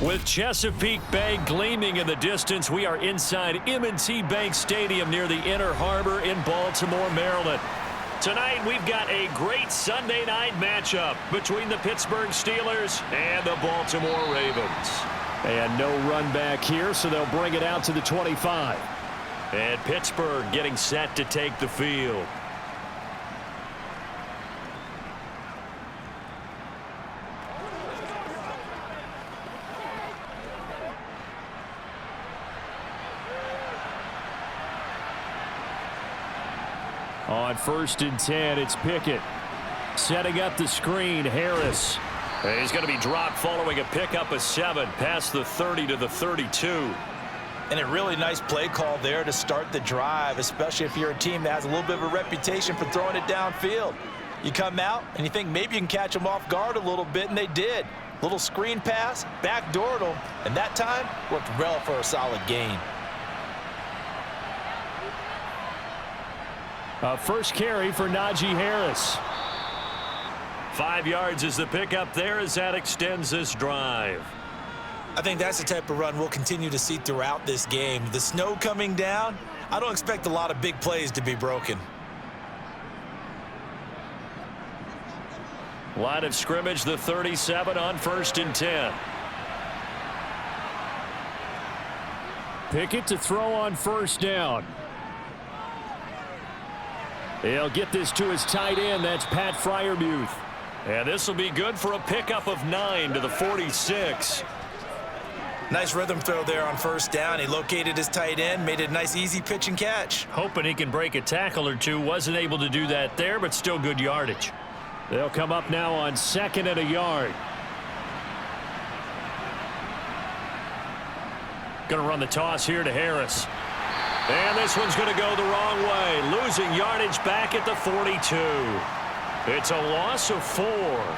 With Chesapeake Bay gleaming in the distance, we are inside M&T Bank Stadium near the Inner Harbor in Baltimore, Maryland. Tonight, we've got a great Sunday night matchup between the Pittsburgh Steelers and the Baltimore Ravens. And no run back here, so they'll bring it out to the 25. And Pittsburgh getting set to take the field. On 1st and 10, it's Pickett. Setting up the screen, Harris. He's going to be dropped following a pickup of 7 past the 30 to the 32. And a really nice play call there to start the drive, especially if you're a team that has a little bit of a reputation for throwing it downfield. You come out and you think maybe you can catch them off guard a little bit, and they did. Little screen pass, backdoored them, and that time worked well for a solid gain. First carry for Najee Harris. 5 yards is the pickup there as that extends this drive. I think that's the type of run we'll continue to see throughout this game. The snow coming down, I don't expect a lot of big plays to be broken. Line of scrimmage, the 37 on 1st and 10. Pickett to throw on 1st down. He'll get this to his tight end. That's Pat Freiermuth. And this will be good for a pickup of 9 to the 46. Nice rhythm throw there on 1st down. He located his tight end, made it a nice easy pitch and catch. Hoping he can break a tackle or two. Wasn't able to do that there, but still good yardage. They'll come up now on 2nd and a yard. Going to run the toss here to Harris. And this one's going to go the wrong way. Losing yardage back at the 42. It's a loss of 4.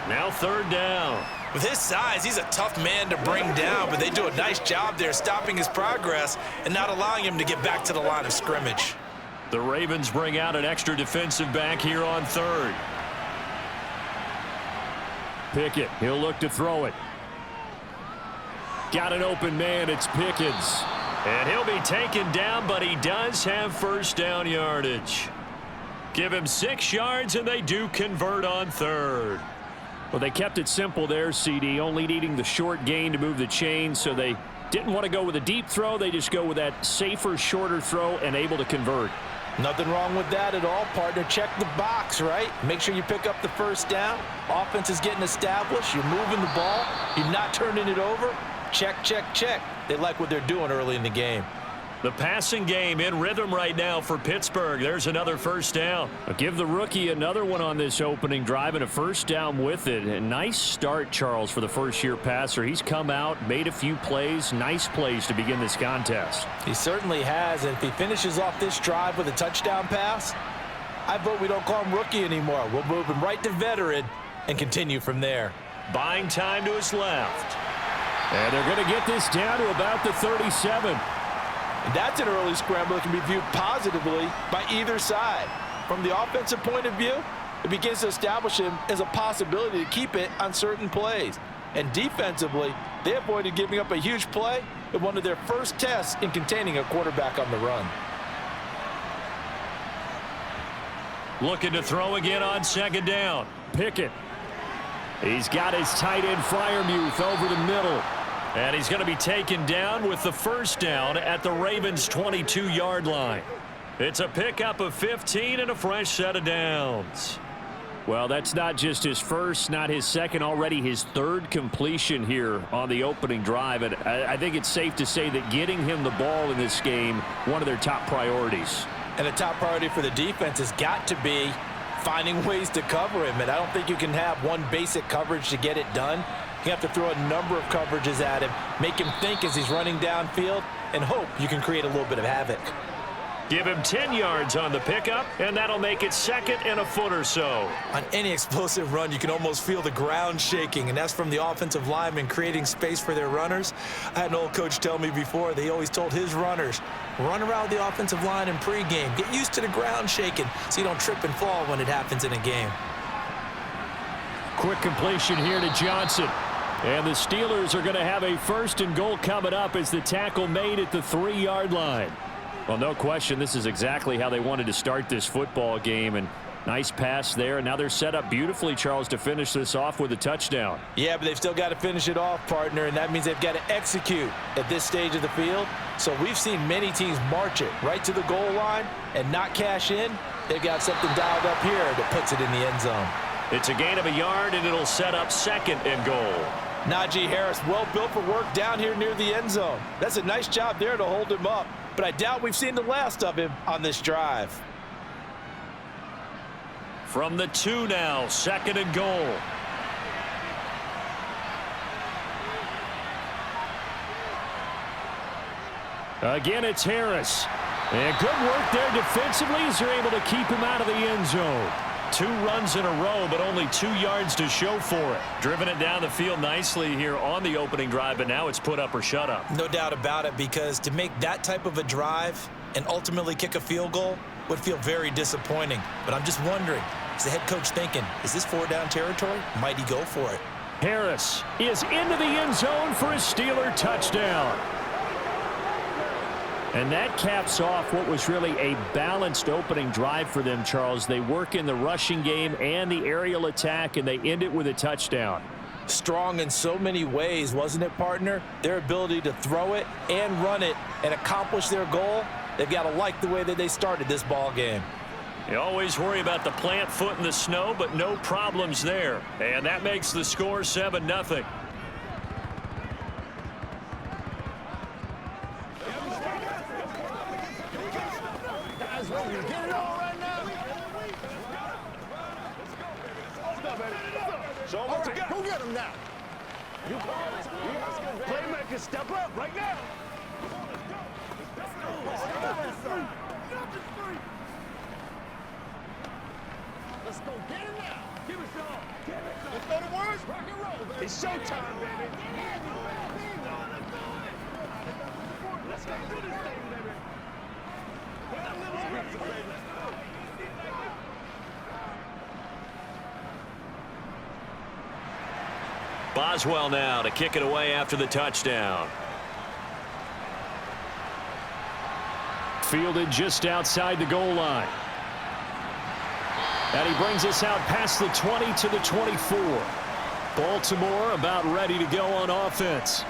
Now 3rd down. With his size, he's a tough man to bring down, but they do a nice job there stopping his progress and not allowing him to get back to the line of scrimmage. The Ravens bring out an extra defensive back here on 3rd. Pickett, he'll look to throw it. Got an open man, it's Pickens. And he'll be taken down, but he does have 1st down yardage. Give him 6 yards, and they do convert on 3rd. Well, they kept it simple there, CD, only needing the short gain to move the chains, so they didn't want to go with a deep throw. They just go with that safer, shorter throw and able to convert. Nothing wrong with that at all, partner. Check the box, right? Make sure you pick up the 1st down. Offense is getting established. You're moving the ball. You're not turning it over. Check, check, check. They like what they're doing early in the game. The passing game in rhythm right now for Pittsburgh. There's another 1st down. I'll give the rookie another one on this opening drive and a 1st down with it. A nice start, Charles, for the first-year passer. He's come out, made a few plays, nice plays to begin this contest. He certainly has, and if he finishes off this drive with a touchdown pass, I vote we don't call him rookie anymore. We'll move him right to veteran and continue from there. Buying time to his left. And they're going to get this down to about the 37. And that's an early scramble that can be viewed positively by either side. From the offensive point of view, it begins to establish him as a possibility to keep it on certain plays. And defensively, they avoided giving up a huge play in one of their first tests in containing a quarterback on the run. Looking to throw again on 2nd down. Pickett. He's got his tight end Freiermuth over the middle. And he's going to be taken down with the 1st down at the Ravens' 22-yard line. It's a pickup of 15 and a fresh set of downs. Well, that's not just his first, not his second, already his 3rd completion here on the opening drive. And I think it's safe to say that getting him the ball in this game, one of their top priorities. And the top priority for the defense has got to be finding ways to cover him. And I don't think you can have one basic coverage to get it done. You have to throw a number of coverages at him, make him think as he's running downfield, and hope you can create a little bit of havoc. Give him 10 yards on the pickup, and that'll make it 2nd and a foot or so. On any explosive run, you can almost feel the ground shaking, and that's from the offensive linemen creating space for their runners. I had an old coach tell me before, they always told his runners, run around the offensive line in pregame. Get used to the ground shaking so you don't trip and fall when it happens in a game. Quick completion here to Johnson. And the Steelers are going to have a 1st and goal coming up as the tackle made at the 3-yard line. Well, no question, this is exactly how they wanted to start this football game. And nice pass there. And now they're set up beautifully, Charles, to finish this off with a touchdown. Yeah, but they've still got to finish it off, partner, and that means they've got to execute at this stage of the field. So we've seen many teams march it right to the goal line and not cash in. They've got something dialed up here that puts it in the end zone. It's a gain of a yard, and it'll set up 2nd and goal. Najee Harris, well built for work down here near the end zone. That's a nice job there to hold him up, but I doubt we've seen the last of him on this drive. From the 2 now, 2nd and goal. Again, it's Harris. And good work there defensively as they're able to keep him out of the end zone. 2 runs in a row, but only 2 yards to show for it. Driven it down the field nicely here on the opening drive, but now it's put up or shut up. No doubt about it, because to make that type of a drive and ultimately kick a field goal would feel very disappointing. But I'm just wondering, is the head coach thinking, is this 4-down territory? Might he go for it? Harris is into the end zone for a Steeler touchdown. And that caps off what was really a balanced opening drive for them, Charles. They work in the rushing game and the aerial attack, and they end it with a touchdown. Strong in so many ways, wasn't it, partner? Their ability to throw it and run it and accomplish their goal, they've got to like the way that they started this ball game. You always worry about the plant foot in the snow, but no problems there. And that makes the score 7-0. Go get him now. You playmakers, step up right now. Let's go get him now. Give it some. Let's go to work. Rock and roll, baby. It's showtime, baby. Let's go do this thing, baby. Put that little scripture, baby. Boswell now to kick it away after the touchdown. Fielded just outside the goal line. And he brings us out past the 20 to the 24. Baltimore about ready to go on offense.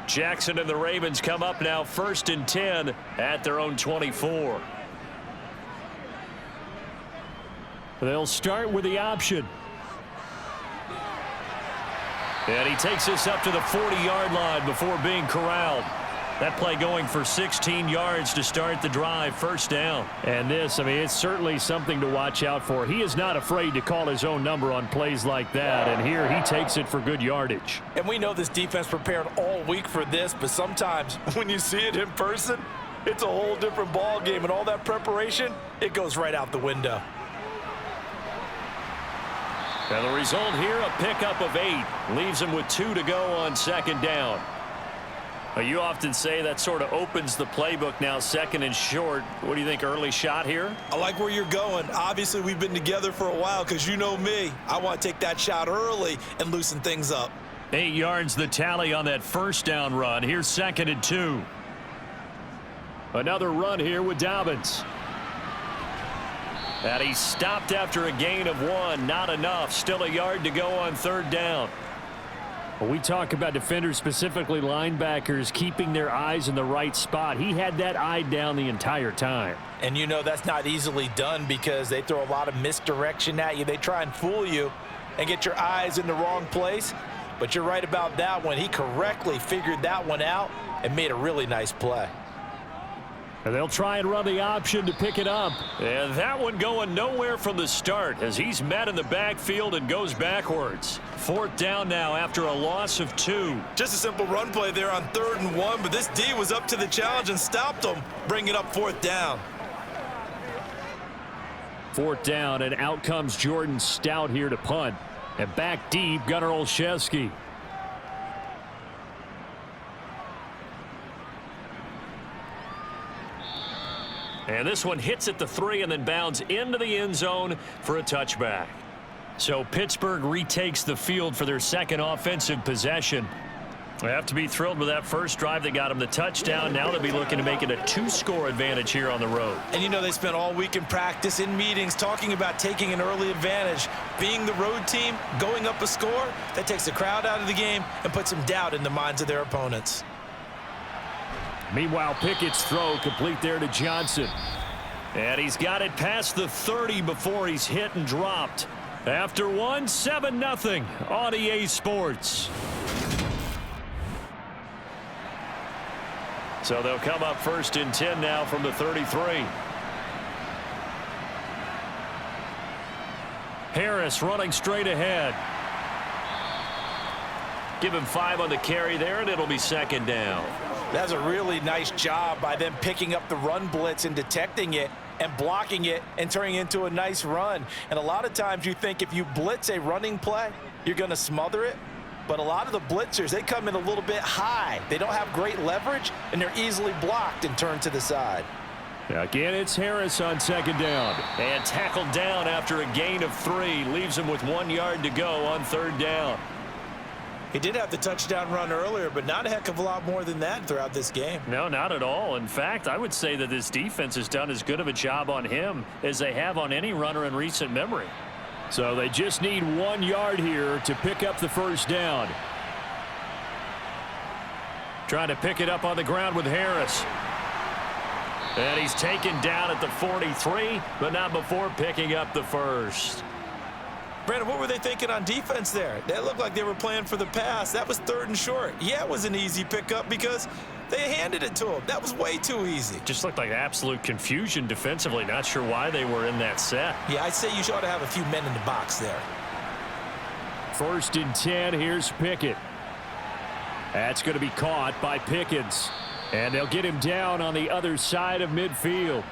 Jackson and the Ravens come up now 1st and 10 at their own 24. They'll start with the option. And he takes us up to the 40-yard line before being corralled. That play going for 16 yards to start the drive, 1st down. And this, I mean, it's certainly something to watch out for. He is not afraid to call his own number on plays like that, and here he takes it for good yardage. And we know this defense prepared all week for this, but sometimes when you see it in person, it's a whole different ball game, and all that preparation, it goes right out the window. And the result here, a pickup of 8. Leaves him with 2 to go on 2nd down. You often say that sort of opens the playbook now, 2nd and short. What do you think, early shot here? I like where you're going. Obviously, we've been together for a while, because you know me. I want to take that shot early and loosen things up. 8 yards the tally on that 1st down run. Here's 2nd and 2. Another run here with Dobbins. And he stopped after a gain of 1. Not enough. Still a yard to go on 3rd down. When we talk about defenders, specifically linebackers, keeping their eyes in the right spot, he had that eye down the entire time. And you know that's not easily done because they throw a lot of misdirection at you. They try and fool you and get your eyes in the wrong place. But you're right about that one. He correctly figured that one out and made a really nice play. And they'll try and run the option to pick it up. And that one going nowhere from the start as he's met in the backfield and goes backwards. 4th down now after a loss of 2. Just a simple run play there on 3rd and 1, but this D was up to the challenge and stopped him, bringing up 4th down. 4th down, and out comes Jordan Stout here to punt. And back deep, Gunnar Olszewski. And this one hits at the 3 and then bounds into the end zone for a touchback. So Pittsburgh retakes the field for their second offensive possession. They have to be thrilled with that first drive that got them the touchdown. Now they'll be looking to make it a 2-score advantage here on the road. And you know they spent all week in practice, in meetings, talking about taking an early advantage. Being the road team, going up a score, that takes the crowd out of the game and puts some doubt in the minds of their opponents. Meanwhile, Pickett's throw complete there to Johnson. And he's got it past the 30 before he's hit and dropped. After one, 7-0 on EA Sports. So they'll come up 1st and 10 now from the 33. Harris running straight ahead. Give him 5 on the carry there, and it'll be 2nd down. That's a really nice job by them picking up the run blitz and detecting it and blocking it and turning it into a nice run. And a lot of times you think if you blitz a running play, you're going to smother it. But a lot of the blitzers, they come in a little bit high. They don't have great leverage, and they're easily blocked and turned to the side. Again, it's Harris on 2nd down. And tackled down after a gain of 3. Leaves him with 1 yard to go on 3rd down. He did have the touchdown run earlier, but not a heck of a lot more than that throughout this game. No, not at all. In fact, I would say that this defense has done as good of a job on him as they have on any runner in recent memory. So they just need 1 yard here to pick up the 1st down. Trying to pick it up on the ground with Harris. And he's taken down at the 43, but not before picking up the 1st. Brandon, what were they thinking on defense there? They looked like they were playing for the pass. That was 3rd and short. Yeah, it was an easy pickup because they handed it to him. That was way too easy. Just looked like absolute confusion defensively. Not sure why they were in that set. Yeah, I'd say you ought to have a few men in the box there. 1st and 10. Here's Pickett. That's going to be caught by Pickens. And they'll get him down on the other side of midfield.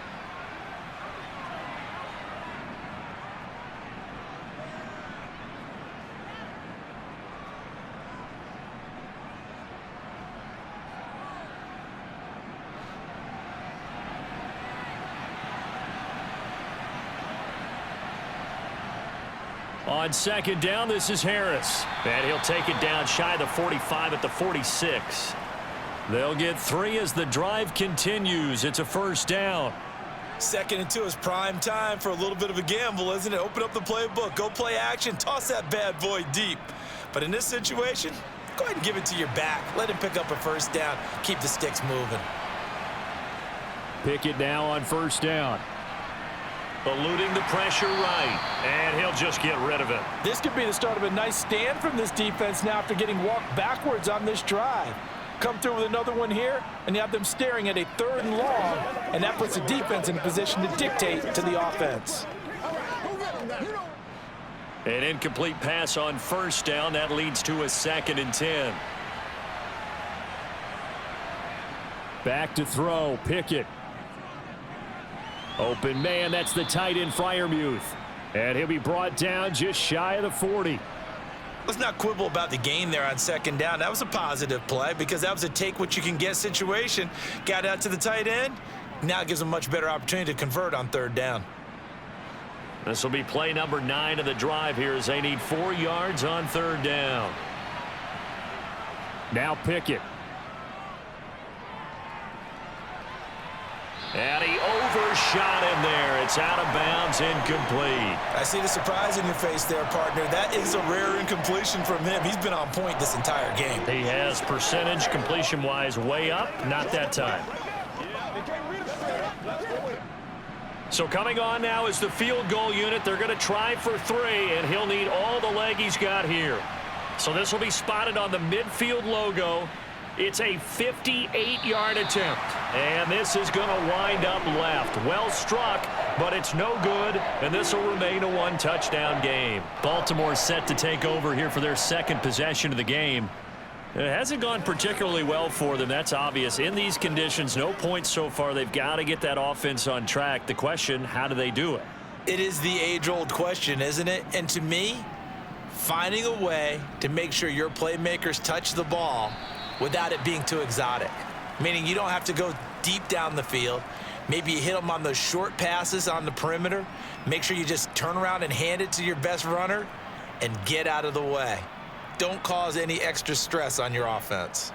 On 2nd down, this is Harris. And he'll take it down shy of the 45 at the 46. They'll get 3 as the drive continues. It's a 1st down. 2nd and 2 is prime time for a little bit of a gamble, isn't it? Open up the playbook, go play action, toss that bad boy deep. But in this situation, go ahead and give it to your back. Let him pick up a 1st down. Keep the sticks moving. Pickett now on 1st down. Eluding the pressure right, and he'll just get rid of it. This could be the start of a nice stand from this defense now after getting walked backwards on this drive. Come through with another one here, and you have them staring at a 3rd and long, and that puts the defense in a position to dictate to the offense. An incomplete pass on 1st down. That leads to a 2nd and 10. Back to throw, Pickett. Open man, that's the tight end Freiermuth. And he'll be brought down just shy of the 40. Let's not quibble about the gain there on 2nd down. That was a positive play because that was a take-what-you-can-get situation. Got out to the tight end. Now it gives them a much better opportunity to convert on 3rd down. This will be play number 9 of the drive here as they need 4 yards on 3rd down. Now Pickett. And he overshot him there. It's out of bounds, incomplete. I see the surprise in your face there, partner. That is a rare incompletion from him. He's been on point this entire game. He has percentage completion-wise way up. Not that time. So coming on now is the field goal unit. They're going to try for 3, and he'll need all the leg he's got here. So this will be spotted on the midfield logo. It's a 58-yard attempt, and this is going to wind up left. Well struck, but it's no good, and this will remain a 1-touchdown game. Baltimore set to take over here for their 2nd possession of the game. It hasn't gone particularly well for them. That's obvious. In these conditions, no points so far. They've got to get that offense on track. The question, how do they do it? It is the age-old question, isn't it? And to me, finding a way to make sure your playmakers touch the ball without it being too exotic. Meaning you don't have to go deep down the field. Maybe you hit them on those short passes on the perimeter. Make sure you just turn around and hand it to your best runner and get out of the way. Don't cause any extra stress on your offense.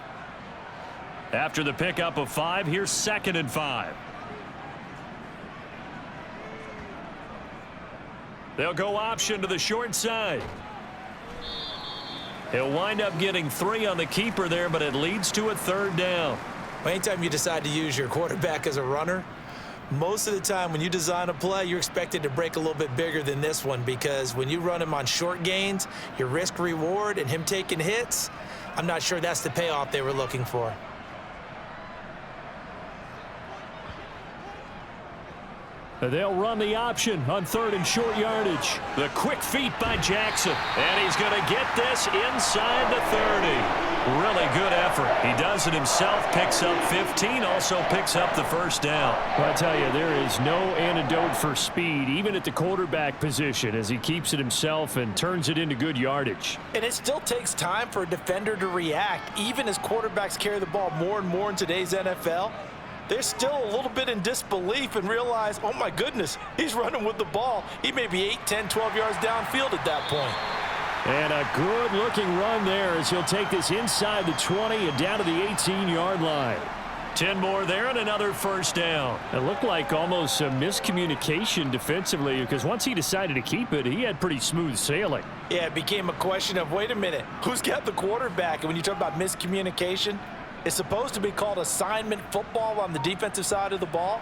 After the pickup of 5, here's 2nd and 5. They'll go option to the short side. He'll wind up getting 3 on the keeper there, but it leads to a 3rd down. Anytime you decide to use your quarterback as a runner, most of the time when you design a play, you're expected to break a little bit bigger than this one, because when you run him on short gains, your risk reward and him taking hits, I'm not sure that's the payoff they were looking for. They'll run the option on 3rd and short yardage. The quick feet by Jackson. And he's going to get this inside the 30. Really good effort. He does it himself, picks up 15, also picks up the 1st down. Well, I tell you, there is no antidote for speed, even at the quarterback position, as he keeps it himself and turns it into good yardage. And it still takes time for a defender to react. Even as quarterbacks carry the ball more and more in today's NFL, they're still a little bit in disbelief and realize, oh my goodness, he's running with the ball. He may be 8, 10, 12 yards downfield at that point. And a good-looking run there as he'll take this inside the 20 and down to the 18-yard line. 10 more there and another 1st down. It looked like almost some miscommunication defensively, because once he decided to keep it, he had pretty smooth sailing. Yeah, it became a question of, wait a minute, who's got the quarterback? And when you talk about miscommunication, it's supposed to be called assignment football on the defensive side of the ball,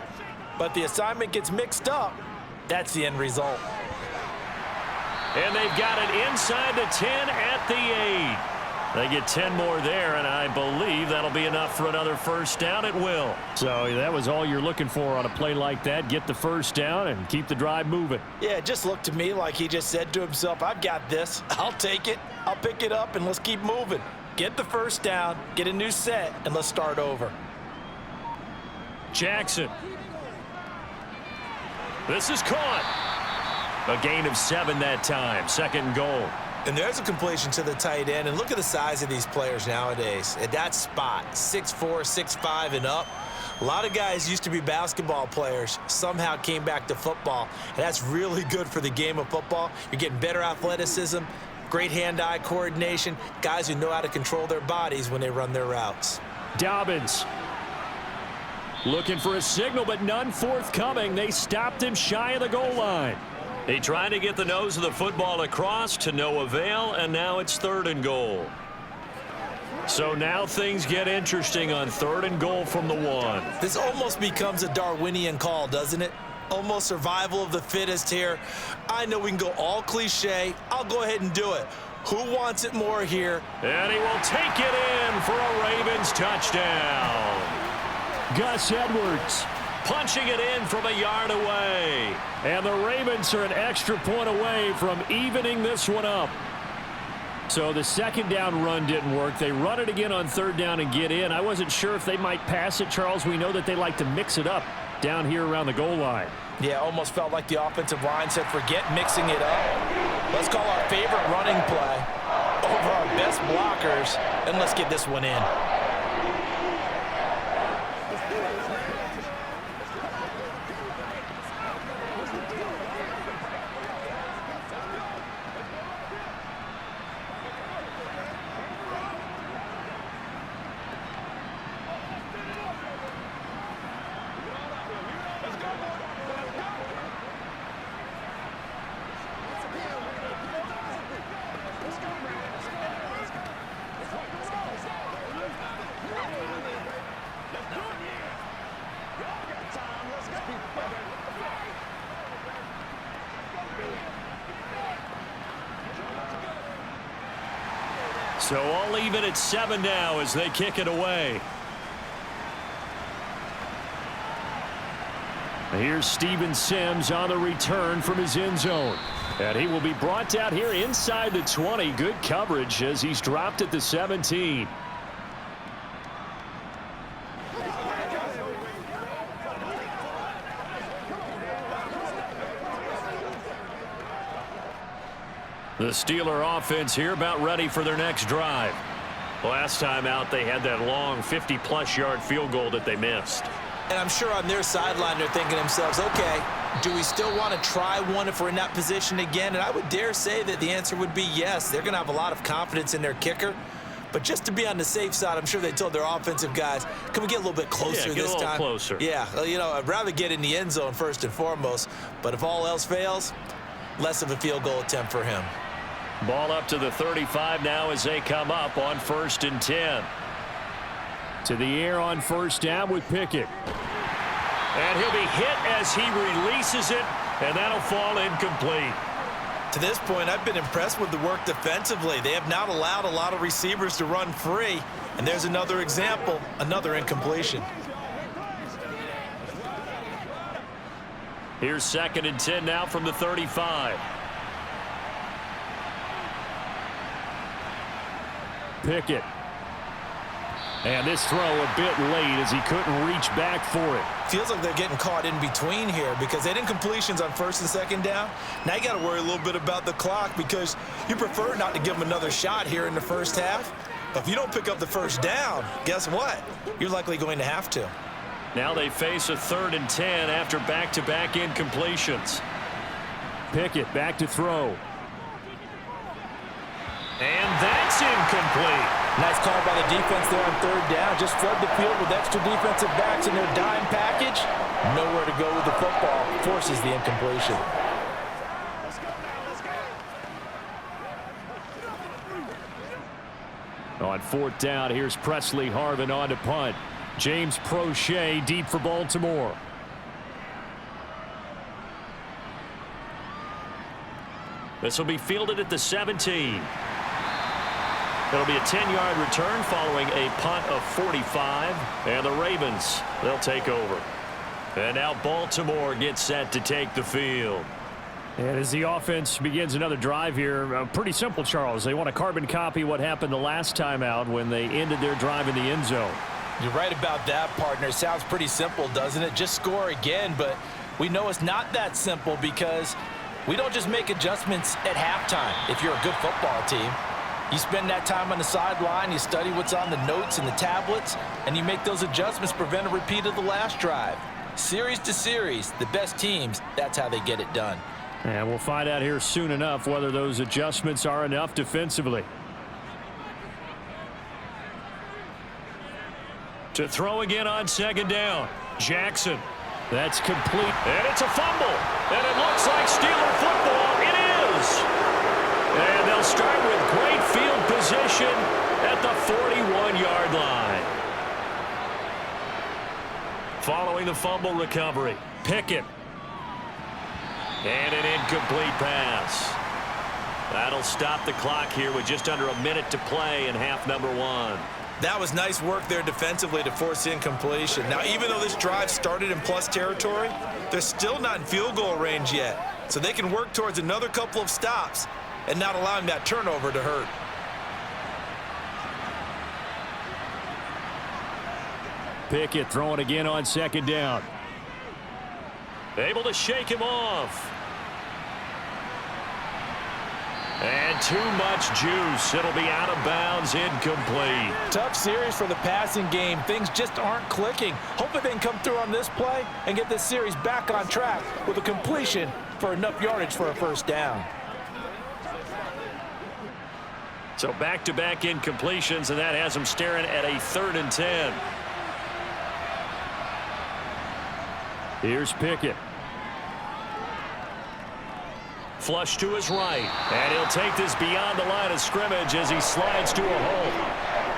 but the assignment gets mixed up. That's the end result. And they've got it inside the 10 at the 8. They get 10 more there, and I believe that'll be enough for another 1st down. It will. So that was all you're looking for on a play like that. Get the 1st down and keep the drive moving. Yeah, it just looked to me like he just said to himself, I've got this. I'll take it. I'll pick it up, and let's keep moving. Get the 1st down, get a new set, and let's start over. Jackson. This is caught. A gain of 7 that time. 2nd and goal. And there's a completion to the tight end. And look at the size of these players nowadays. At that spot, 6'4", 6'5", and up. A lot of guys used to be basketball players, somehow came back to football. And that's really good for the game of football. You're getting better athleticism, great hand-eye coordination, guys who know how to control their bodies when they run their routes. Dobbins looking for a signal, but none forthcoming. They stopped him shy of the goal line. He tried to get the nose of the football across, to no avail, and now it's 3rd and goal. So now things get interesting on 3rd and goal from the 1. This almost becomes a Darwinian call, doesn't it? Almost survival of the fittest here. I know we can go all cliche. I'll go ahead and do it. Who wants it more here? And he will take it in for a Ravens touchdown. Gus Edwards punching it in from a yard away. And the Ravens are an extra point away from evening this one up. So the 2nd down run didn't work. They run it again on 3rd down and get in. I wasn't sure if they might pass it, Charles. We know that they like to mix it up down here around the goal line. Yeah, almost felt like the offensive line said, forget mixing it up. Let's call our favorite running play over our best blockers, and let's get this one in. So all even at 7 now as they kick it away. Here's Steven Sims on the return from his end zone. And he will be brought out here inside the 20. Good coverage as he's dropped at the 17. The Steeler offense here about ready for their next drive. Last time out, they had that long 50-plus yard field goal that they missed. And I'm sure on their sideline they're thinking to themselves, okay, do we still want to try one if we're in that position again? And I would dare say that the answer would be yes. They're going to have a lot of confidence in their kicker. But just to be on the safe side, I'm sure they told their offensive guys, can we get a little bit closer this time? Get a little closer. Yeah, you know, I'd rather get in the end zone first and foremost. But if all else fails, less of a field goal attempt for him. Ball up to the 35 now as they come up on 1st and 10. To the air on 1st down with Pickett. And he'll be hit as he releases it, and that'll fall incomplete. To this point, I've been impressed with the work defensively. They have not allowed a lot of receivers to run free. And there's another example, another incompletion. Here's 2nd and 10 now from the 35. Pickett. And this throw a bit late as he couldn't reach back for it. Feels like they're getting caught in between here because they didn't completions on 1st and 2nd down. Now you got to worry a little bit about the clock because you prefer not to give them another shot here in the first half. But if you don't pick up the 1st down, guess what? You're likely going to have to. Now they face a 3rd and 10 after back-to-back incompletions. Pickett back to throw. And that's incomplete. Nice call by the defense there on 3rd down. Just flood the field with extra defensive backs in their dime package. Nowhere to go with the football. Forces the incompletion. On 4th down, here's Presley Harvin on to punt. James Prochet deep for Baltimore. This will be fielded at the 17. It'll be a 10-yard return following a punt of 45. And the Ravens, they'll take over. And now Baltimore gets set to take the field. And as the offense begins another drive here, pretty simple, Charles. They want to carbon copy what happened the last time out when they ended their drive in the end zone. You're right about that, partner. Sounds pretty simple, doesn't it? Just score again, but we know it's not that simple because we don't just make adjustments at halftime if you're a good football team. You spend that time on the sideline, you study what's on the notes and the tablets, and you make those adjustments, prevent a repeat of the last drive. Series to series, the best teams, that's how they get it done. And we'll find out here soon enough whether those adjustments are enough defensively. To throw again on 2nd down. Jackson. That's complete. And it's a fumble. And it looks like Steeler football. It is. And they'll start with great field position at the 41-yard line. Following the fumble recovery, Pickett. And an incomplete pass. That'll stop the clock here with just under a minute to play in half number 1. That was nice work there defensively to force incompletion. Now, even though this drive started in plus territory, they're still not in field goal range yet. So they can work towards another couple of stops and not allowing that turnover to hurt. Pickett throwing again on 2nd down. Able to shake him off. And too much juice. It'll be out of bounds, incomplete. Tough series for the passing game. Things just aren't clicking. Hopefully they can come through on this play and get this series back on track with a completion for enough yardage for a 1st down. So back-to-back incompletions, and that has them staring at a 3rd and 10. Here's Pickett. Flush to his right. And he'll take this beyond the line of scrimmage as he slides to a hole.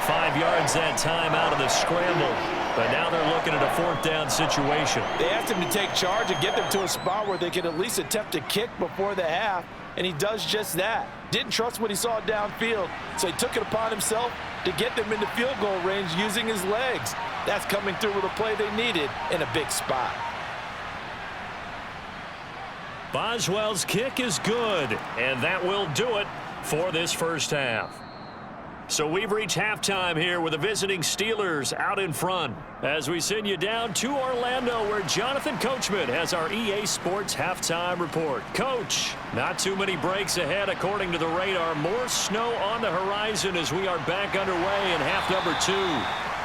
5 yards that time out of the scramble. But now they're looking at a 4th down situation. They asked him to take charge and get them to a spot where they could at least attempt a kick before the half, and he does just that. Didn't trust what he saw downfield, so he took it upon himself to get them into field goal range using his legs. That's coming through with a play they needed in a big spot. Boswell's kick is good, and that will do it for this first half. So we've reached halftime here with the visiting Steelers out in front as we send you down to Orlando where Jonathan Coachman has our EA Sports halftime report. Coach, not too many breaks ahead according to the radar. More snow on the horizon as we are back underway in half number 2.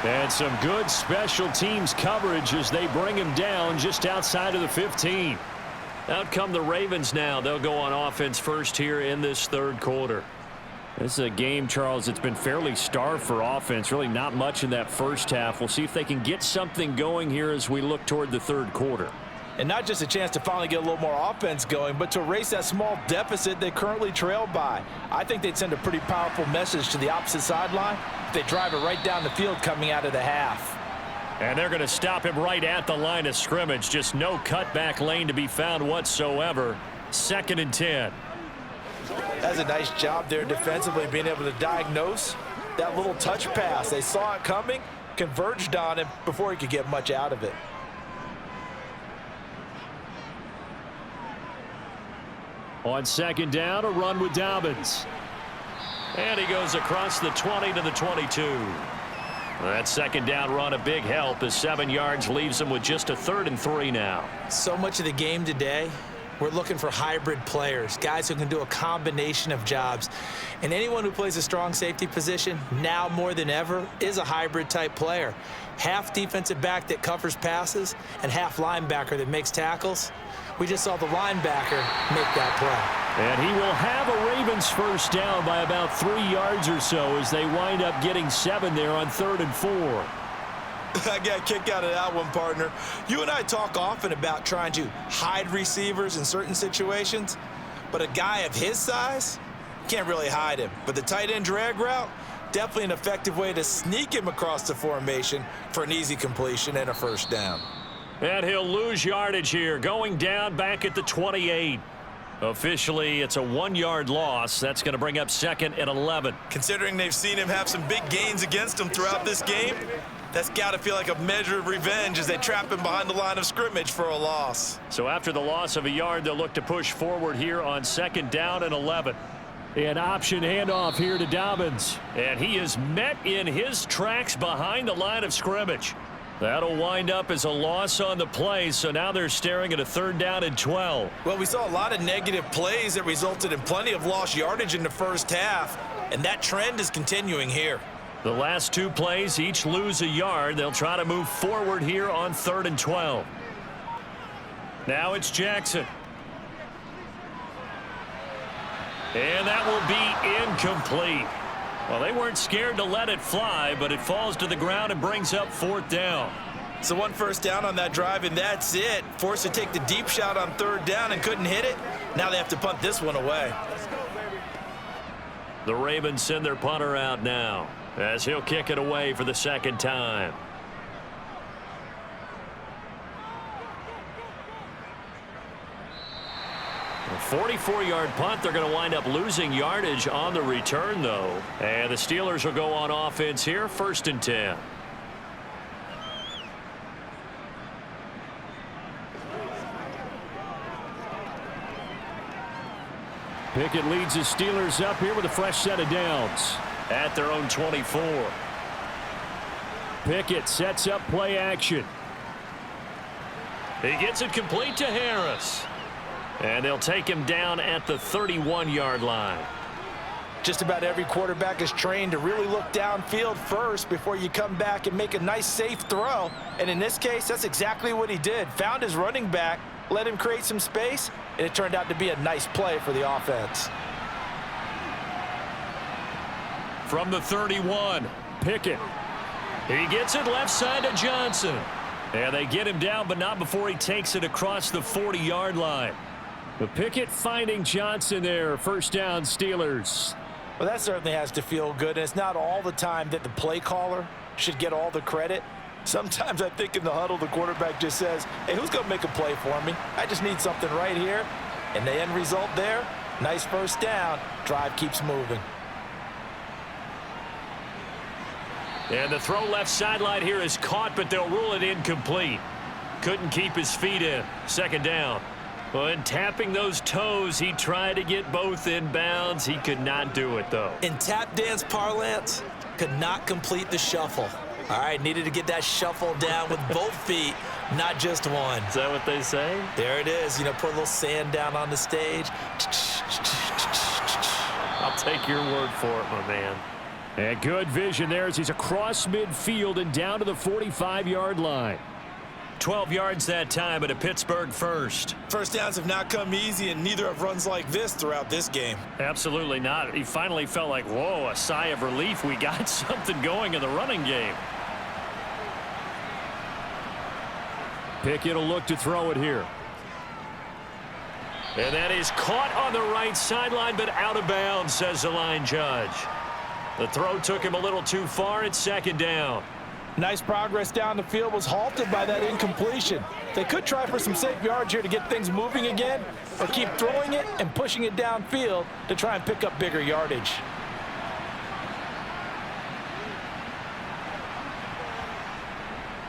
And some good special teams coverage as they bring him down just outside of the 15. Out come the Ravens now. They'll go on offense first here in this third quarter. This is a game, Charles, it's been fairly starved for offense. Really not much in that first half. We'll see if they can get something going here as we look toward the third quarter. And not just a chance to finally get a little more offense going, but to erase that small deficit they currently trail by. I think they'd send a pretty powerful message to the opposite sideline if they drive it right down the field coming out of the half. And they're going to stop him right at the line of scrimmage. Just no cutback lane to be found whatsoever. 2nd and 10. That's a nice job there defensively, being able to diagnose that little touch pass. They saw it coming, converged on him before he could get much out of it. On 2nd down, a run with Dobbins. And he goes across the 20 to the 22. That 2nd down run a big help as 7 yards leaves him with just a 3rd and 3 now. So much of the game today, we're looking for hybrid players, guys who can do a combination of jobs. And anyone who plays a strong safety position, now more than ever, is a hybrid type player. Half defensive back that covers passes and half linebacker that makes tackles. We just saw the linebacker make that play. And he will have a Ravens first down by about 3 yards or so as they wind up getting 7 there on 3rd and 4. I got a kick out of that one, partner. You and I talk often about trying to hide receivers in certain situations, but a guy of his size can't really hide him. But the tight end drag route, definitely an effective way to sneak him across the formation for an easy completion and a first down. And he'll lose yardage here, going down back at the 28. Officially, it's a 1-yard loss. That's going to bring up 2nd and 11. Considering they've seen him have some big gains against him throughout this game, that's got to feel like a measure of revenge as they trap him behind the line of scrimmage for a loss. So after the loss of a yard, they'll look to push forward here on 2nd down and 11. An option handoff here to Dobbins. And he is met in his tracks behind the line of scrimmage. That'll wind up as a loss on the play, so now they're staring at a 3rd down and 12. Well, we saw a lot of negative plays that resulted in plenty of lost yardage in the first half, and that trend is continuing here. The last 2 plays each lose a yard. They'll try to move forward here on 3rd and 12. Now it's Jackson. And that will be incomplete. Well, they weren't scared to let it fly, but it falls to the ground and brings up 4th down. So 1 first down on that drive, and that's it. Forced to take the deep shot on 3rd down and couldn't hit it. Now they have to punt this one away. The Ravens send their punter out now as he'll kick it away for the 2nd time. A 44-yard punt. They're going to wind up losing yardage on the return, though. And the Steelers will go on offense here, 1st and 10. Pickett leads the Steelers up here with a fresh set of downs at their own 24. Pickett sets up play action. He gets it complete to Harris. And they'll take him down at the 31-yard line. Just about every quarterback is trained to really look downfield first before you come back and make a nice, safe throw. And in this case, that's exactly what he did. Found his running back, let him create some space, and it turned out to be a nice play for the offense. From the 31, Pickett. He gets it left side to Johnson. And they get him down, but not before he takes it across the 40-yard line. But Pickett finding Johnson there. First down, Steelers. Well, that certainly has to feel good, and it's not all the time that the play caller should get all the credit. Sometimes I think in the huddle, the quarterback just says, hey, who's going to make a play for me? I just need something right here. And the end result there, nice first down. Drive keeps moving. And the throw left sideline here is caught, but they'll rule it incomplete. Couldn't keep his feet in. 2nd down. When tapping those toes, he tried to get both in bounds. He could not do it, though. In tap dance parlance, could not complete the shuffle. All right, needed to get that shuffle down with both feet, not just one. Is that what they say? There it is. You know, put a little sand down on the stage. I'll take your word for it, my man. And good vision there as he's across midfield and down to the 45-yard line. 12 yards that time, but a Pittsburgh first. First downs have not come easy, and neither have runs like this throughout this game. Absolutely not. He finally felt like, whoa, a sigh of relief. We got something going in the running game. Pickett will look to throw it here. And that is caught on the right sideline, but out of bounds, says the line judge. The throw took him a little too far. It's second down. Nice progress down the field was halted by that incompletion. They could try for some safe yards here to get things moving again, or keep throwing it and pushing it downfield to try and pick up bigger yardage.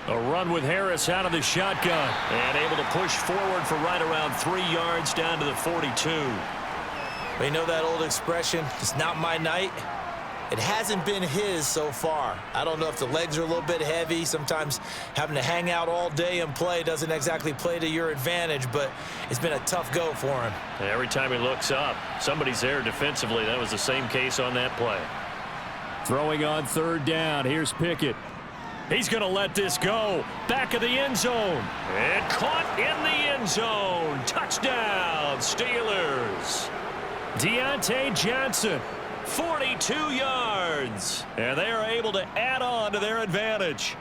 A run with Harris out of the shotgun and able to push forward for right around 3 yards down to the 42. We know that old expression, it's not my night. It hasn't been his so far. I don't know if the legs are a little bit heavy. Sometimes having to hang out all day and play doesn't exactly play to your advantage, but it's been a tough go for him. And every time he looks up, somebody's there defensively. That was the same case on that play. Throwing on third down. Here's Pickett. He's going to let this go. Back of the end zone. And caught in the end zone. Touchdown, Steelers. Deontay Johnson, 42 yards. And they are able to add on to their advantage.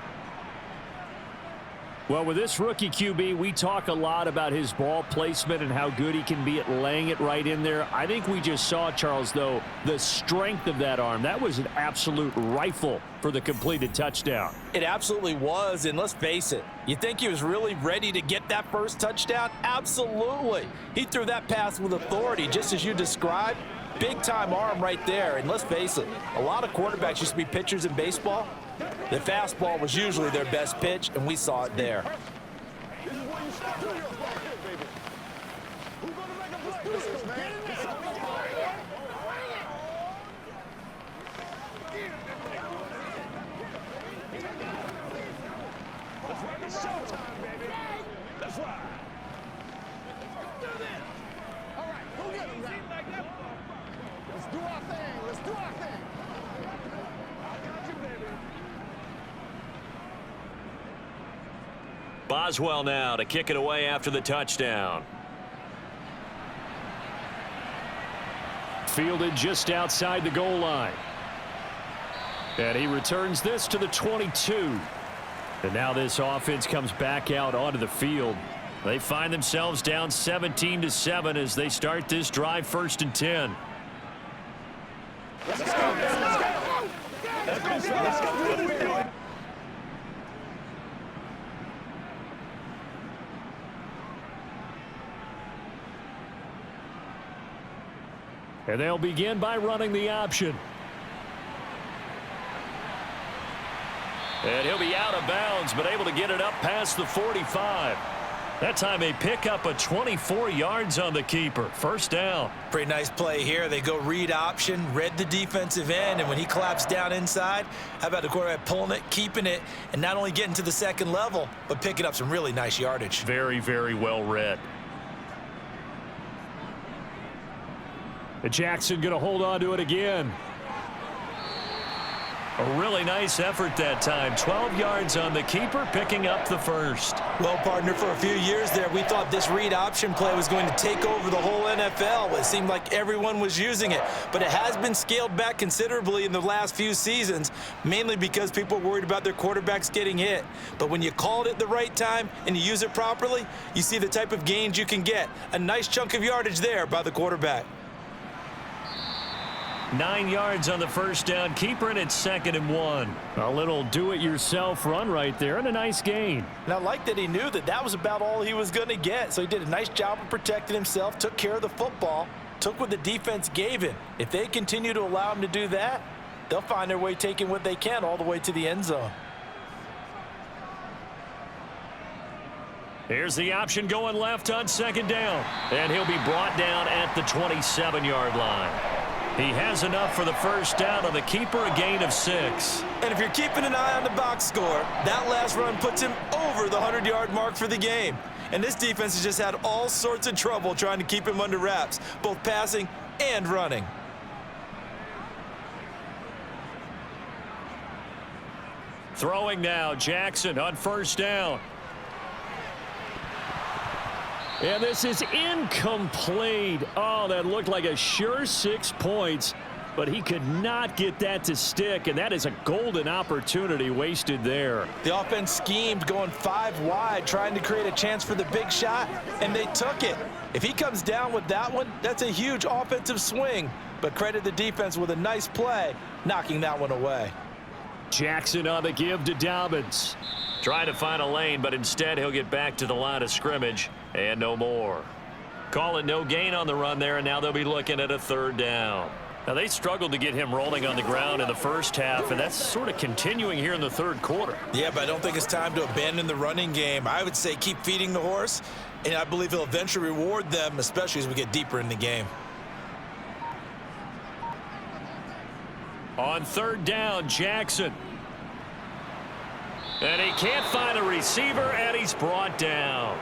Well, with this rookie QB, we talk a lot about his ball placement and how good he can be at laying it right in there. I think we just saw, Charles, though, the strength of that arm. That was an absolute rifle for the completed touchdown. It absolutely was, and let's face it, you think he was really ready to get that first touchdown? Absolutely. He threw that pass with authority, just as you described. Big-time arm right there, and let's face it, a lot of quarterbacks used to be pitchers in baseball. The fastball was usually their best pitch, and we saw it there. Boswell now to kick it away after the touchdown. Fielded just outside the goal line. And he returns this to the 22. And now this offense comes back out onto the field. They find themselves down 17-7 as they start this drive, 1st and 10. Let's go. Let's go. And they'll begin by running the option. And he'll be out of bounds, but able to get it up past the 45. That time they pick up a 24 yards on the keeper. 1st down. Pretty nice play here. They go read option, read the defensive end, and when he collapsed down inside, how about the quarterback pulling it, keeping it, and not only getting to the second level, but picking up some really nice yardage. Very, very well read. Jackson going to hold on to it again. A really nice effort that time. 12 yards on the keeper, picking up the 1st. Well, partner, for a few years there, we thought this read option play was going to take over the whole NFL. It seemed like everyone was using it, but it has been scaled back considerably in the last few seasons, mainly because people were worried about their quarterbacks getting hit. But when you call it at the right time and you use it properly, you see the type of gains you can get. A nice chunk of yardage there by the quarterback. 9 yards on the 1st down. Keeper, and it's 2nd and 1. A little do-it-yourself run right there and a nice gain. And I like that he knew that that was about all he was going to get. So he did a nice job of protecting himself, took care of the football, took what the defense gave him. If they continue to allow him to do that, they'll find their way taking what they can all the way to the end zone. Here's the option going left on 2nd down. And he'll be brought down at the 27-yard line. He has enough for the 1st down on the keeper, a gain of 6. And if you're keeping an eye on the box score, that last run puts him over the 100-yard mark for the game. And this defense has just had all sorts of trouble trying to keep him under wraps, both passing and running. Throwing now, Jackson on first down. And this is incomplete. Oh, that looked like a sure 6 points, but he could not get that to stick, and that is a golden opportunity wasted there. The offense schemed going 5 wide, trying to create a chance for the big shot, and they took it. If he comes down with that one, that's a huge offensive swing, but credit the defense with a nice play, knocking that one away. Jackson on the give to Dobbins. Trying to find a lane, but instead he'll get back to the line of scrimmage and no more. Call it no gain on the run there, and now they'll be looking at a 3rd down. Now, they struggled to get him rolling on the ground in the first half, and that's sort of continuing here in the 3rd quarter. Yeah, but I don't think it's time to abandon the running game. I would say keep feeding the horse, and I believe he'll eventually reward them, especially as we get deeper in the game. On 3rd down, Jackson. And he can't find a receiver, and he's brought down.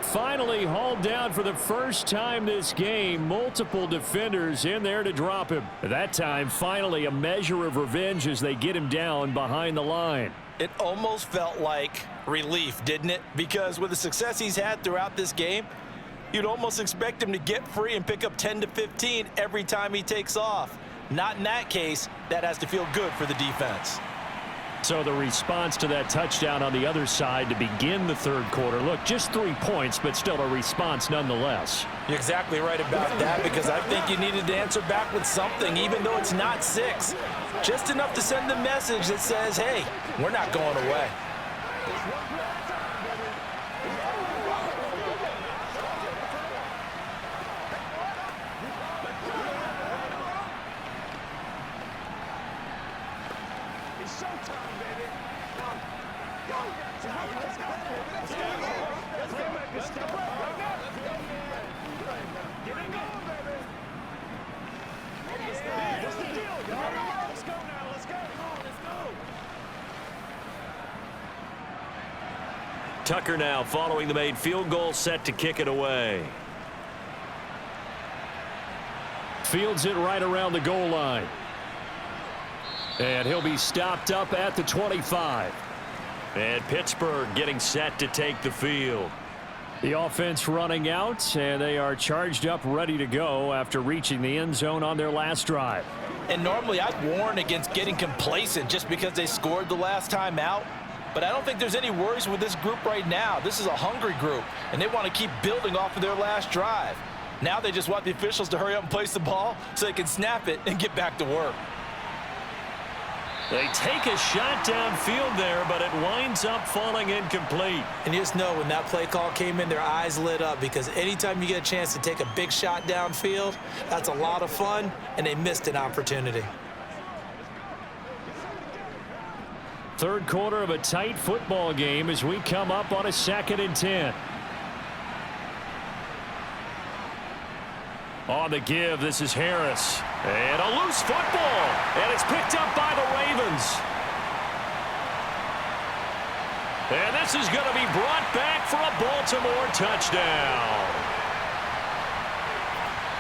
Finally hauled down for the first time this game. Multiple defenders in there to drop him. That time, finally, a measure of revenge as they get him down behind the line. It almost felt like relief, didn't it? Because with the success he's had throughout this game, you'd almost expect him to get free and pick up 10 to 15 every time he takes off. Not in that case. That has to feel good for the defense. So the response to that touchdown on the other side to begin the 3rd quarter. Look, just 3 points, but still a response nonetheless. You're exactly right about that, because I think you needed to answer back with something, even though it's not 6. Just enough to send the message that says, hey, we're not going away. Tucker now following the made field goal, set to kick it away. Fields it right around the goal line. And he'll be stopped up at the 25. And Pittsburgh getting set to take the field. The offense running out, and they are charged up, ready to go after reaching the end zone on their last drive. And normally I'd warn against getting complacent just because they scored the last time out. But I don't think there's any worries with this group right now. This is a hungry group, and they want to keep building off of their last drive. Now they just want the officials to hurry up and place the ball so they can snap it and get back to work. They take a shot downfield there, but it winds up falling incomplete. And you just know when that play call came in, their eyes lit up, because anytime you get a chance to take a big shot downfield, that's a lot of fun, and they missed an opportunity. 3rd quarter of a tight football game as we come up on a 2nd and 10. On the give, this is Harris. And a loose football. And it's picked up by the Ravens. And this is going to be brought back for a Baltimore touchdown.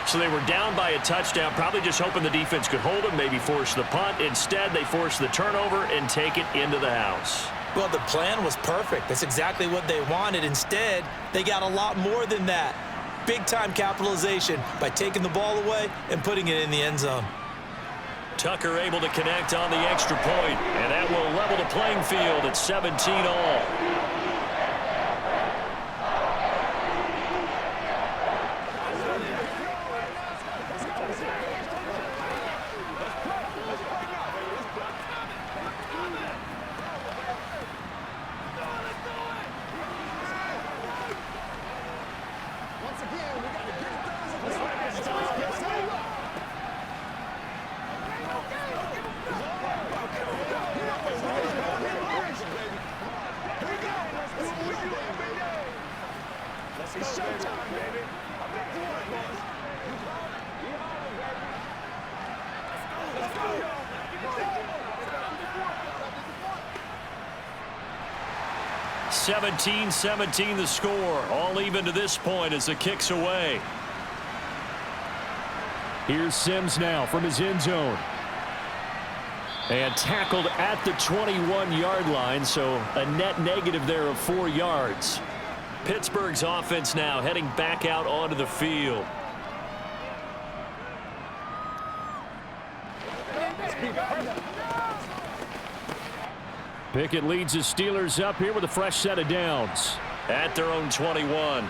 So they were down by a touchdown, probably just hoping the defense could hold them, maybe force the punt. Instead, they force the turnover and take it into the house. Well, the plan was perfect. That's exactly what they wanted. Instead, they got a lot more than that. Big-time capitalization by taking the ball away and putting it in the end zone. Tucker able to connect on the extra point, and that will level the playing field at 17 all. It's showtime, baby. I'm back to work, boys. Let's go. Let's go. 17-17 the score. All even to this point as the kick's away. Here's Sims now from his end zone. And tackled at the 21-yard line, so a net negative there of 4 yards. Pittsburgh's offense now heading back out onto the field. Pickett leads his Steelers up here with a fresh set of downs. At their own 21.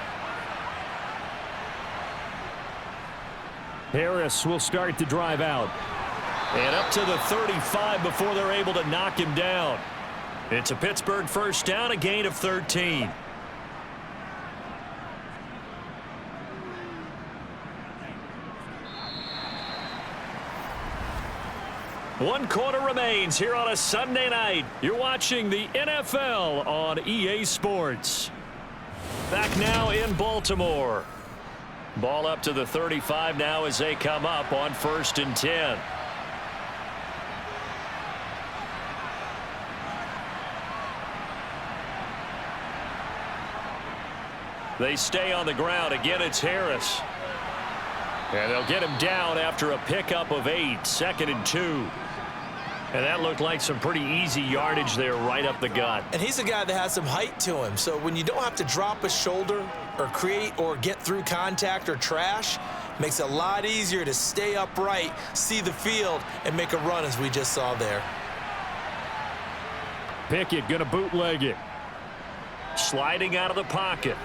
Harris will start the drive out. And up to the 35 before they're able to knock him down. It's a Pittsburgh first down, a gain of 13. One quarter remains here on a Sunday night. You're watching the NFL on EA Sports. Back now in Baltimore. Ball up to the 35 now as they come up on 1st and 10. They stay on the ground. Again, it's Harris. And they'll get him down after a pickup of 8. 2nd and 2. And that looked like some pretty easy yardage there right up the gut. And he's a guy that has some height to him. So when you don't have to drop a shoulder or create or get through contact or trash, makes it a lot easier to stay upright, see the field, and make a run as we just saw there. Pickett going to bootleg it. Sliding out of the pocket.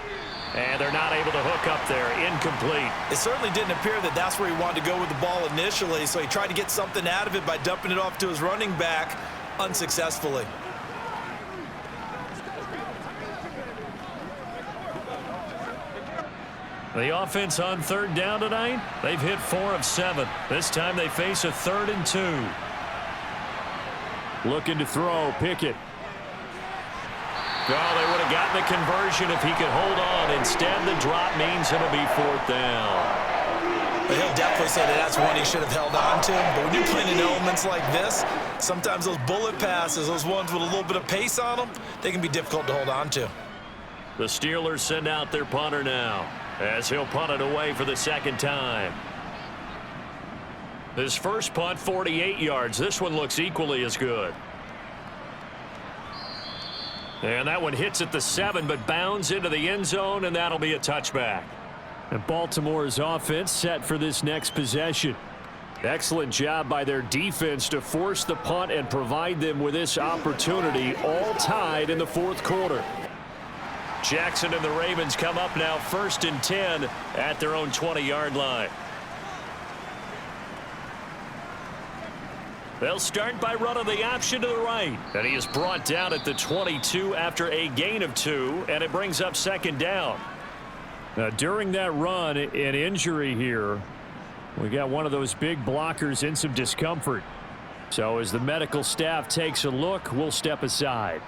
And they're not able to hook up there. Incomplete. It certainly didn't appear that that's where he wanted to go with the ball initially, so he tried to get something out of it by dumping it off to his running back unsuccessfully. The offense on 3rd down tonight, they've hit 4 of 7. This time they face a 3rd and 2. Looking to throw, Pickett. Oh, they would have gotten the conversion if he could hold on. Instead, the drop means it'll be 4th down. But he'll definitely say that that's one he should have held on to. But when you're playing in elements like this, sometimes those bullet passes, those ones with a little bit of pace on them, they can be difficult to hold on to. The Steelers send out their punter now as he'll punt it away for the 2nd time. His first punt, 48 yards. This one looks equally as good. And that one hits at the 7, but bounds into the end zone, and that'll be a touchback. And Baltimore's offense set for this next possession. Excellent job by their defense to force the punt and provide them with this opportunity, all tied in the 4th quarter. Jackson and the Ravens come up now 1st and 10 at their own 20-yard line. They'll start by running the option to the right. And he is brought down at the 22 after a gain of 2, and it brings up 2nd down. Now, during that run, an injury here. We got one of those big blockers in some discomfort. So as the medical staff takes a look, we'll step aside.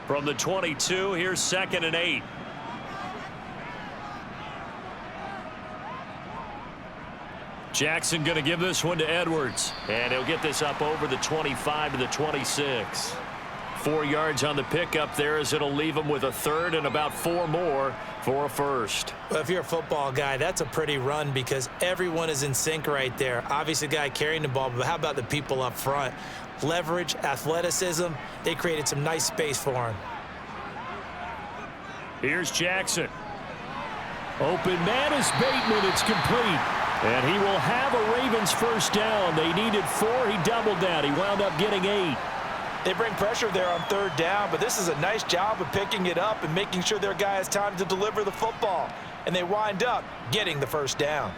From the 22, here's 2nd and 8. Jackson going to give this one to Edwards. And he'll get this up over the 25 to the 26. 4 yards on the pickup there as it'll leave him with a 3rd and about 4 more for a 1st. Well, if you're a football guy, that's a pretty run because everyone is in sync right there. Obviously, the guy carrying the ball, but how about the people up front? Leverage, athleticism, they created some nice space for him. Here's Jackson. Open man is Bateman. It's complete. And he will have a Ravens first down. They needed 4. He doubled that. He wound up getting 8. They bring pressure there on 3rd down, but this is a nice job of picking it up and making sure their guy has time to deliver the football. And they wind up getting the first down.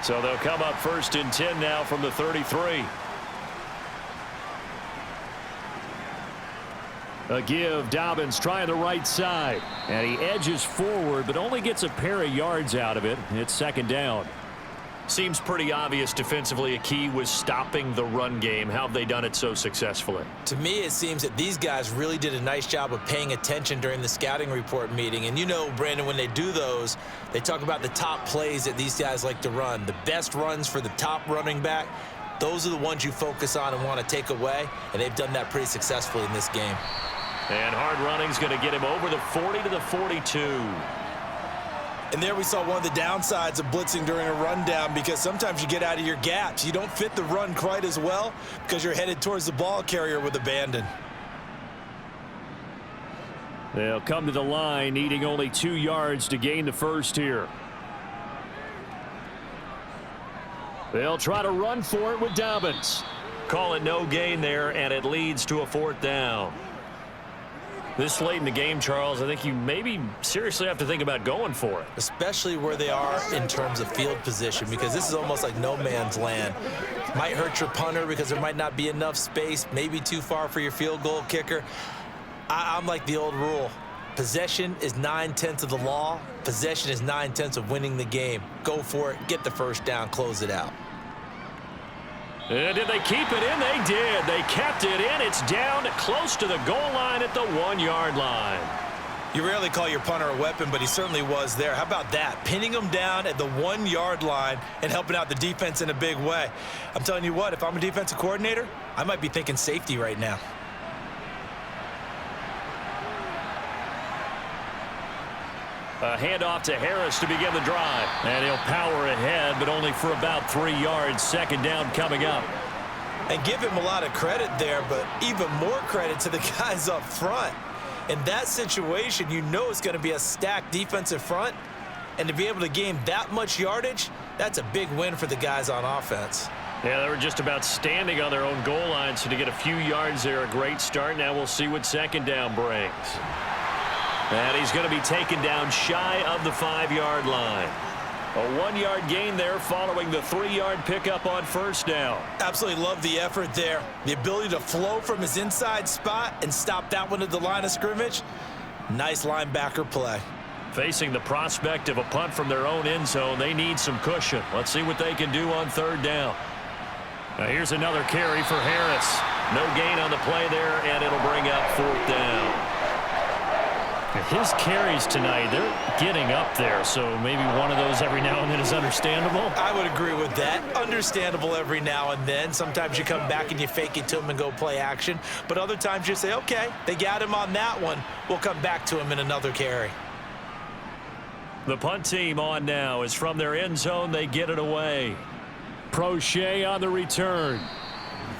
So they'll come up 1st and 10 now from the 33. A give. Dobbins trying the right side. And he edges forward, but only gets a pair of yards out of it. It's 2nd down. Seems pretty obvious defensively a key was stopping the run game. How have they done it so successfully? To me, it seems that these guys really did a nice job of paying attention during the scouting report meeting. And you know, Brandon, when they do those, they talk about the top plays that these guys like to run. The best runs for the top running back. those are the ones you focus on and want to take away, and they've done that pretty successfully in this game. And hard running's going to get him over the 40 to the 42. And there we saw one of the downsides of blitzing during a rundown, because sometimes you get out of your gaps. You don't fit the run quite as well because you're headed towards the ball carrier with abandon. They'll come to the line needing only 2 yards to gain the first here. They'll try to run for it with Dobbins. Call it no gain there, and it leads to a 4th down. This late in the game, Charles, I think you maybe seriously have to think about going for it. Especially where they are in terms of field position, because this is almost like no man's land. Might hurt your punter because there might not be enough space, maybe too far for your field goal kicker. I'm like the old rule. Possession is 9/10 of the law. Possession is 9/10 of winning the game. Go for it, get the first down, close it out. And did they keep it in? They did. They kept it in. It's down close to the goal line at the 1-yard line. You rarely call your punter a weapon, but he certainly was there. How about that? Pinning him down at the 1-yard line and helping out the defense in a big way. I'm telling you what, if I'm a defensive coordinator, I might be thinking safety right now. A handoff to Harris to begin the drive. And he'll power ahead, but only for about 3 yards. 2nd down coming up. And give him a lot of credit there, but even more credit to the guys up front. In that situation, you know it's going to be a stacked defensive front. And to be able to gain that much yardage, that's a big win for the guys on offense. Yeah, they were just about standing on their own goal line, so to get a few yards there, a great start. Now we'll see what 2nd down brings. And he's going to be taken down shy of the 5-yard line. A 1-yard gain there following the 3-yard pickup on 1st down. Absolutely love the effort there. The ability to flow from his inside spot and stop that one at the line of scrimmage. Nice linebacker play. Facing the prospect of a punt from their own end zone, they need some cushion. Let's see what they can do on 3rd down. Now here's another carry for Harris. No gain on the play there, and it'll bring up 4th down. His carries tonight, they're getting up there, so maybe one of those every now and then is understandable. I would agree with that. Understandable every now and then. Sometimes you come back and you fake it to him and go play action. But other times you say, okay, they got him on that one. We'll come back to him in another carry. The punt team on now is from their end zone. They get it away. Prochet on the return.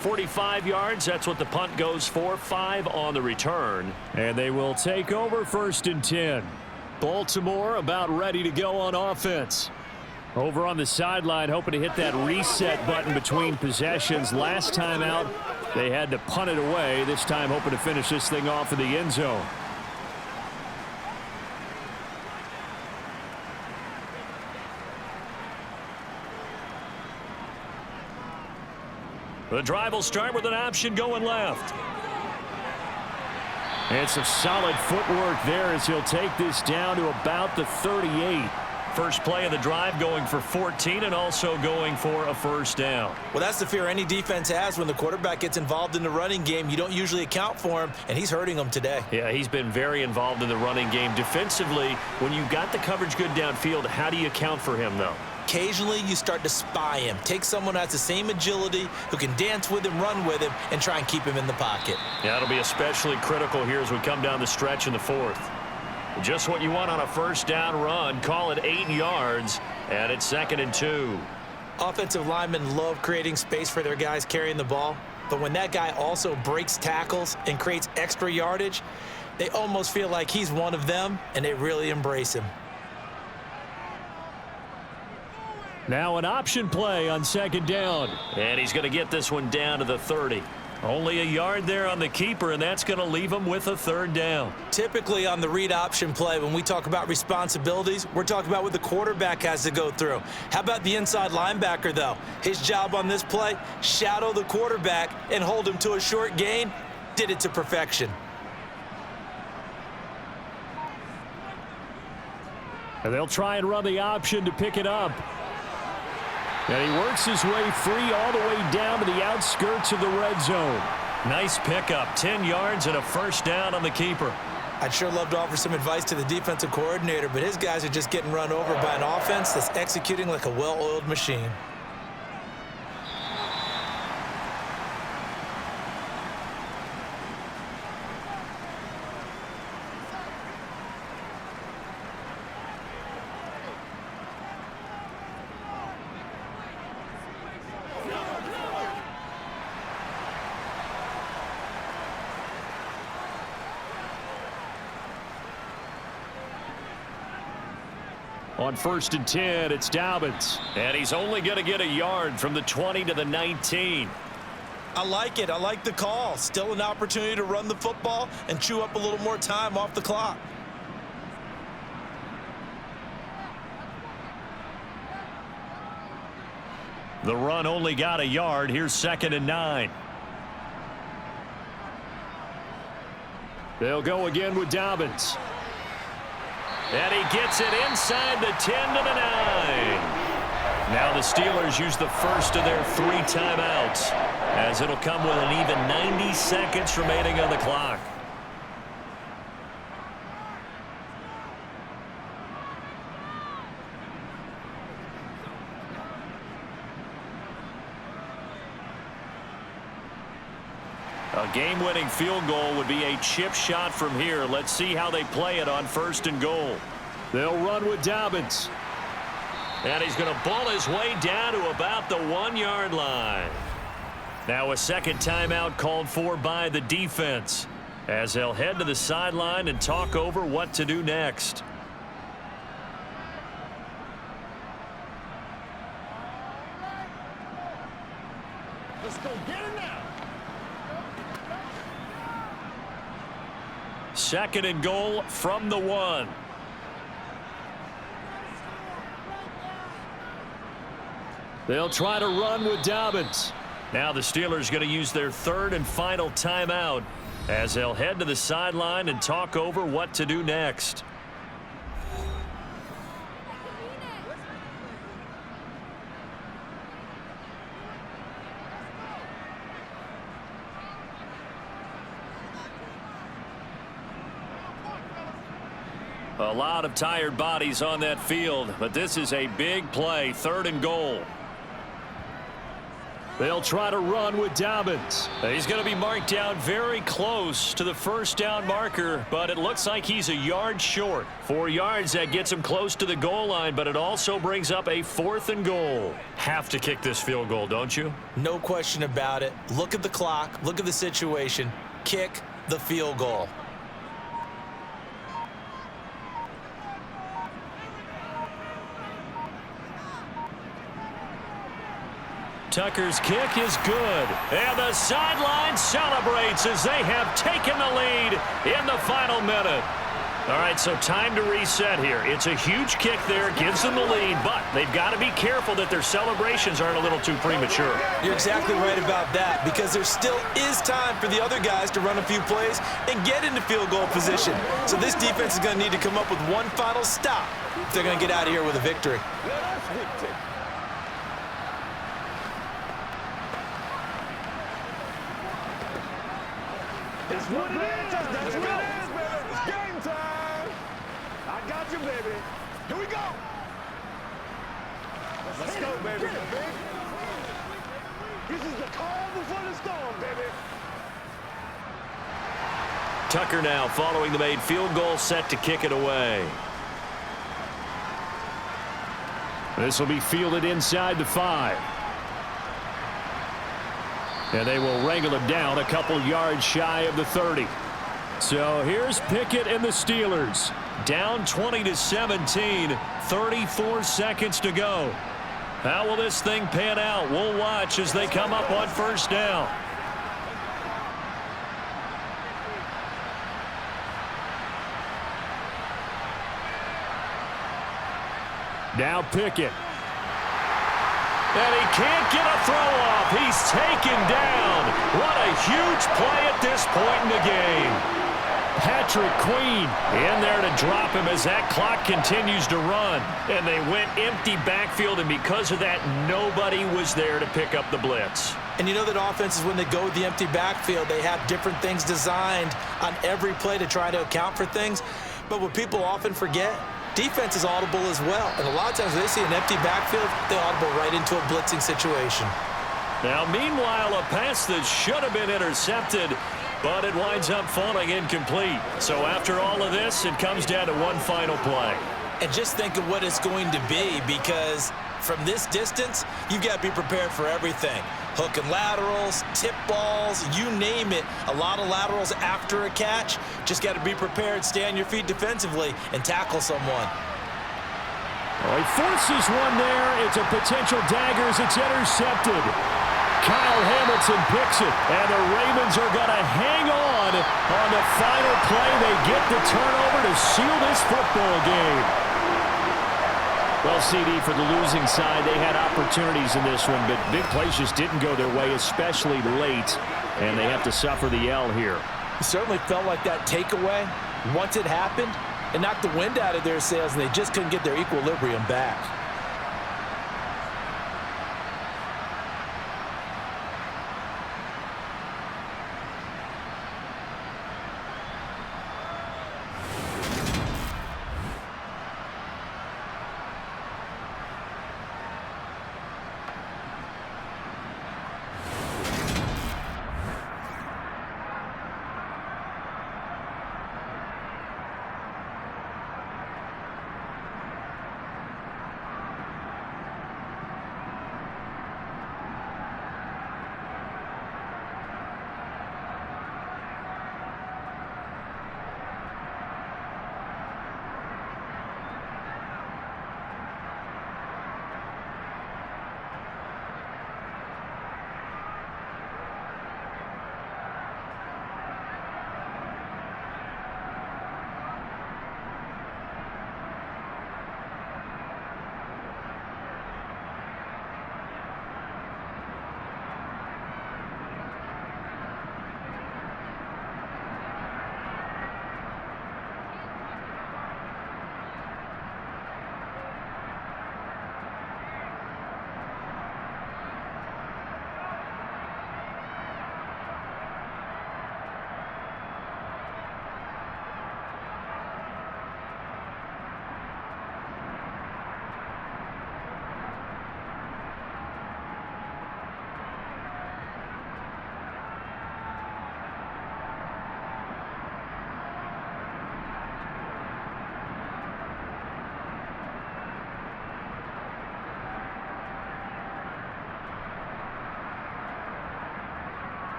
45 yards, that's what the punt goes for. 5 on the return. And they will take over 1st and 10. Baltimore about ready to go on offense. Over on the sideline, hoping to hit that reset button between possessions. Last time out, they had to punt it away. This time hoping to finish this thing off in the end zone. The drive will start with an option going left. And some solid footwork there as he'll take this down to about the 38. First play of the drive going for 14 and also going for a 1st down. Well, that's the fear any defense has when the quarterback gets involved in the running game. You don't usually account for him, and he's hurting them today. Yeah, he's been very involved in the running game. Defensively, when you got the coverage good downfield, how do you account for him, though? Occasionally, you start to spy him. Take someone who has the same agility, who can dance with him, run with him, and try and keep him in the pocket. Yeah, it'll be especially critical here as we come down the stretch in the 4th. Just what you want on a 1st down run. Call it 8 yards, and it's 2nd and 2. Offensive linemen love creating space for their guys carrying the ball, but when that guy also breaks tackles and creates extra yardage, they almost feel like he's one of them, and they really embrace him. Now an option play on 2nd down. And he's going to get this one down to the 30. Only a yard there on the keeper, and that's going to leave him with a 3rd down. Typically on the read option play, when we talk about responsibilities, we're talking about what the quarterback has to go through. How about the inside linebacker, though? His job on this play, shadow the quarterback and hold him to a short gain. Did it to perfection. And they'll try and run the option to pick it up. And he works his way free all the way down to the outskirts of the red zone. Nice pickup, 10 yards and a 1st down on the keeper. I'd sure love to offer some advice to the defensive coordinator, but his guys are just getting run over by an offense that's executing like a well-oiled machine. On 1st and 10, it's Dobbins. And he's only going to get a yard from the 20 to the 19. I like it. I like the call. Still an opportunity to run the football and chew up a little more time off the clock. The run only got a yard. Here's 2nd and 9. They'll go again with Dobbins. And he gets it inside the 10 to the 9. Now the Steelers use the first of their 3 timeouts, as it'll come with an even 90 seconds remaining on the clock. A game-winning field goal would be a chip shot from here. Let's see how they play it on 1st and goal. They'll run with Dobbins. And he's going to ball his way down to about the 1-yard line. Now a second timeout called for by the defense, as they'll head to the sideline and talk over what to do next. Let's go get it now. 2nd and goal from the 1. They'll try to run with Dobbins. Now the Steelers going to use their 3rd and final timeout, as they'll head to the sideline and talk over what to do next. A lot of tired bodies on that field, but this is a big play. 3rd and goal. They'll try to run with Dobbins. He's going to be marked down very close to the 1st down marker, but it looks like he's a yard short. 4 yards, that gets him close to the goal line, but it also brings up a 4th and goal. Have to kick this field goal, don't you? No question about it. Look at the clock. Look at the situation. Kick the field goal. Tucker's kick is good. And the sideline celebrates as they have taken the lead in the final minute. All right, so time to reset here. It's a huge kick there, gives them the lead, but they've got to be careful that their celebrations aren't a little too premature. You're exactly right about that, because there still is time for the other guys to run a few plays and get into field goal position. So this defense is going to need to come up with one final stop if they're going to get out of here with a victory. That's what it is. That's what it is, baby. It's game time. I got you, baby. Here we go. Let's go, baby. This is the calm before the storm, baby. Tucker now following the made field goal, set to kick it away. This will be fielded inside the 5. And they will wrangle him down a couple yards shy of the 30. So here's Pickett and the Steelers. Down 20-17, 34 seconds to go. How will this thing pan out? We'll watch as they come up on 1st down. Now Pickett. And he can't get a throw off. He's taken down. What a huge play at this point in the game. Patrick Queen in there to drop him as that clock continues to run. And they went empty backfield, and because of that, nobody was there to pick up the blitz. And you know that offenses, when they go with the empty backfield, they have different things designed on every play to try to account for things. But what people often forget, defense is audible as well. And a lot of times when they see an empty backfield, they audible right into a blitzing situation. Now, meanwhile, a pass that should have been intercepted, but it winds up falling incomplete. So after all of this, it comes down to one final play. And just think of what it's going to be, because from this distance, you've got to be prepared for everything. Hook and laterals, tip balls, you name it. A lot of laterals after a catch. Just got to be prepared, stay on your feet defensively, and tackle someone. Oh, he forces one there. It's a potential dagger as it's intercepted. Kyle Hamilton picks it, and the Ravens are going to hang on the final play. They get the turnover to seal this football game. Well, CD, for the losing side, they had opportunities in this one, but big plays just didn't go their way, especially late, and they have to suffer the L here. It certainly felt like that takeaway, once it happened, it knocked the wind out of their sails, and they just couldn't get their equilibrium back.